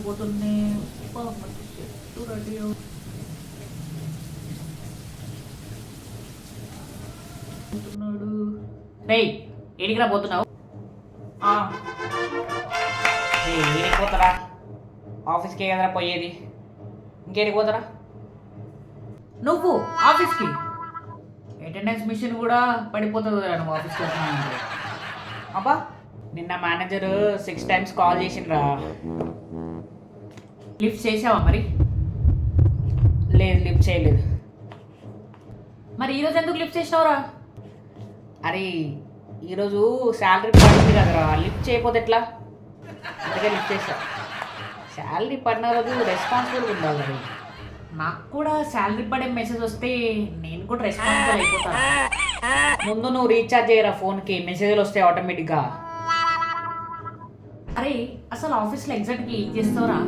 పొద్దున్నే చెట్టు రెడీ అవుతున్నాడు. రేయ్ ఏడికి రా పోతున్నావు? ఏడికి పోతారా? ఆఫీస్కే కదరా పోయేది, ఇంకేడికి పోతారా? నువ్వు ఆఫీస్కి అటెండెన్స్ మిషన్ కూడా పడిపోతుంది కదా నువ్వు ఆఫీస్కి వచ్చినా. అబ్బా నిన్న మేనేజర్ 6 times కాల్ చేసిండ్రా. లిఫ్ట్ చేసావా మరి? లేదు లిఫ్ట్ చేయలేదు. మరి ఈరోజు ఎందుకు లిఫ్ట్ చేసినావురా? అరే ఈరోజు శాలరీ పడింది కదరా, లిఫ్ట్ చేయకపోతే ఎట్లా? అందుకే లిఫ్ట్ చేసా. శాలరీ పడిన రోజు రెస్పాన్సిబుల్గా ఉండాలి మరి. నాకు కూడా శాలరీ పడే మెసేజ్ వస్తే నేను కూడా రెస్పాన్సిబుల్ అయిపోతాను. ముందు నువ్వు రీఛార్జ్ చేయరా ఫోన్కి, మెసేజ్లు వస్తాయి ఆటోమేటిక్గా. అరే అసలు ఆఫీస్లో ఎగ్జాక్ట్గా ఏం చేస్తావురా?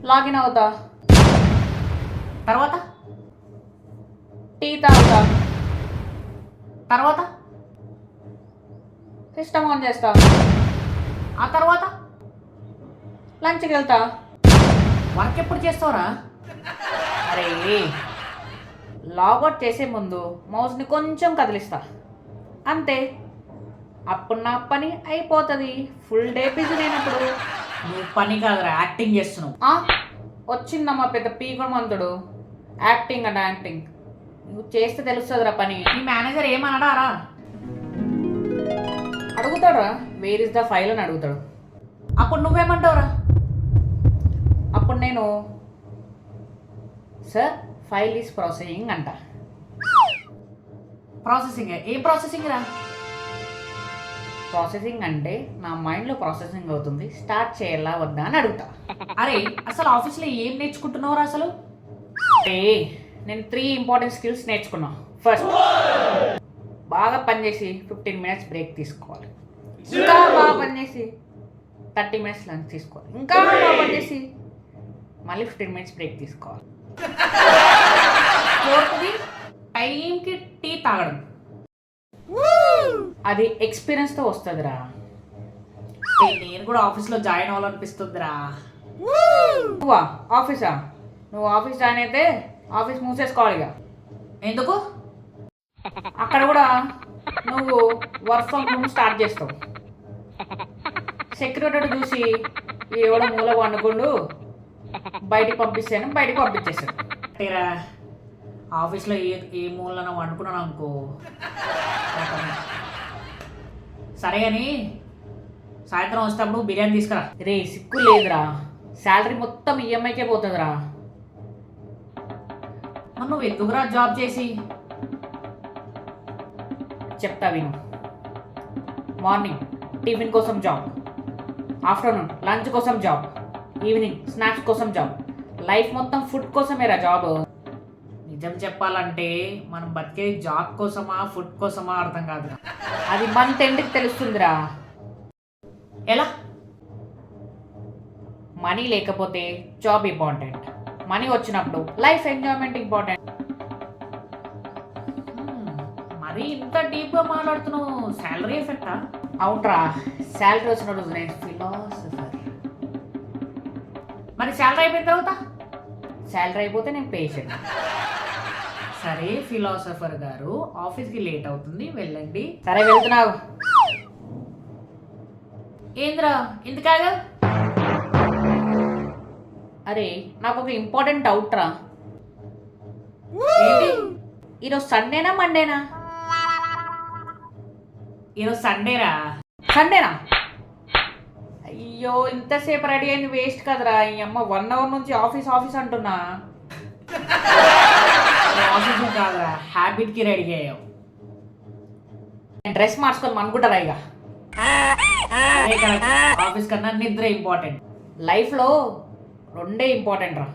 లాగిన్ అవుతా, తర్వాత టీ తాగుతా, తర్వాత సిస్టమ్ ఆన్ చేస్తా, ఆ తర్వాత లంచ్కి వెళ్తా. వర్క్ ఎప్పుడు చేస్తావురా? అరే లాగౌట్ చేసే ముందు మౌస్ని కొంచెం కదిలిస్తా అంతే, అప్పుడు నా పని అయిపోతుంది. ఫుల్ డే బిజీ నేనప్పుడు. నువ్వు పని కాదురా, యాక్టింగ్ చేస్తున్నావు. వచ్చిందమ్మా పెద్ద పీకమంతుడు, యాక్టింగ్ అండ్ యాక్టింగ్. నువ్వు చేస్తే తెలుస్తుందిరా పని. నీ మేనేజర్ ఏమన్నాడారా? అడుగుతాడురా, వేర్ ఇస్ ద ఫైల్ అని అడుగుతాడు. అప్పుడు నువ్వేమంటావురా? అప్పుడు నేను సార్ ఫైల్ ఈజ్ ప్రాసెసింగ్ అంట. ప్రాసెసింగ్? ఏం ప్రాసెసింగ్ రా? ప్రాసెసింగ్ అంటే నా మైండ్లో ప్రాసెసింగ్ అవుతుంది, స్టార్ట్ చేయాలా వద్దా అని అడుగుతా. అరే అసలు ఆఫీస్లో ఏం నేర్చుకుంటున్నావురా అసలు? నేను 3 ఇంపార్టెంట్ స్కిల్స్ నేర్చుకున్నా. ఫస్ట్, బాగా పనిచేసి 15 minutes బ్రేక్ తీసుకోవాలి. ఇంకా బాగా పనిచేసి 30 minutes లంచ్ తీసుకోవాలి. ఇంకా బాగా పనిచేసి మళ్ళీ 15 minutes బ్రేక్ తీసుకోవాలి. ఫోర్త్ది, టైంకి టీ తాగడం. అది ఎక్స్పీరియన్స్తో వస్తుందిరా. నేను కూడా ఆఫీస్లో జాయిన్ అవ్వాలనిపిస్తుందిరా. నువ్వా ఆఫీసా? నువ్వు ఆఫీస్ జాయిన్ అయితే ఆఫీస్ మూసేసుకోవాలి ఇక. ఎందుకు? అక్కడ కూడా నువ్వు వర్క్ ఫ్రమ్ హోమ్ స్టార్ట్ చేస్తావు. సెక్యూరిటీ చూసి ఎవడో మూల వండుకుండు బయటికి పంపిస్తాను, బయటికి పంపించేస్తాడు. తీరా ఆఫీస్లో ఏ మూలన వండుకున్నాను అనుకో. సరే కానీ సాయంత్రం వచ్చేటప్పుడు బిర్యానీ తీసుకురా. రే సిక్కు లేదురా, శాలరీ మొత్తం ఈఎంఐకే పోతుందిరా. మరి నువ్వు ఎందుకురా జాబ్ చేసి? చెప్తా విను. మార్నింగ్ టిఫిన్ కోసం జాబ్, ఆఫ్టర్నూన్ లంచ్ కోసం జాబ్, ఈవినింగ్ స్నాక్స్ కోసం జాబ్. లైఫ్ మొత్తం ఫుడ్ కోసమేరా జాబ్. నిజం చెప్పాలంటే మనం బతికేది జాబ్ కోసమా ఫుడ్ కోసమా అర్థం కాదు. అది మంత్ ఎండ్కి తెలుస్తుందిరా. ఎలా? మనీ లేకపోతే జాబ్ ఇంపార్టెంట్, మనీ వచ్చినప్పుడు లైఫ్ ఎంజాయ్మెంట్ ఇంపార్టెంట్. మరి ఇంత డీప్గా మాట్లాడుతున్నావు, శాలరీ ఎఫెక్టా? అవునరా, శాలరీ వచ్చిన రోజు నేను ఫిలాసఫర్. మరి శాలరీ అయిపోయిన తర్వాత? శాలరీ అయిపోతే నేను పేషెంట్. సరే ఫిలాసఫర్ గారు, ఆఫీస్కి లేట్ అవుతుంది వెళ్ళండి. సరే వెళ్తున్నావు. ఏంద్రా ఎందుకాగా? అరే నాకు ఒక ఇంపార్టెంట్ డౌట్ రా. ఏంటి? ఈరోజు సండేనా మండేనా? ఈరోజు సండేరా. సండేనా? అయ్యో ఇంతసేపు రెడీ అయింది వేస్ట్ కదరా. ఈ అమ్మ 1 hour నుంచి ఆఫీస్ ఆఫీస్ అంటున్నా. ఆఫీస్ కాదురా, హ్యాబిట్కి రెడీ అయ్యావు. డ్రెస్ మార్చుకొని అనుకుంటారా ఇక? ఆఫీస్ కన్నా నిద్ర ఇంపార్టెంట్. లైఫ్లో 2 ఇంపార్టెంట్ రా.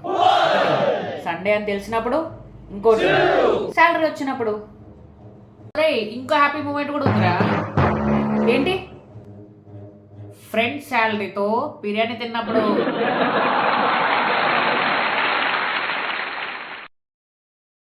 సండే అని తెలిసినప్పుడు, ఇంకోటి శాలరీ వచ్చినప్పుడు. అరే ఇంకో హ్యాపీ మూమెంట్ కూడా ఉందిరా. ఏంటి? ఫ్రెండ్ శాలరీతో బిర్యానీ తిన్నప్పుడు.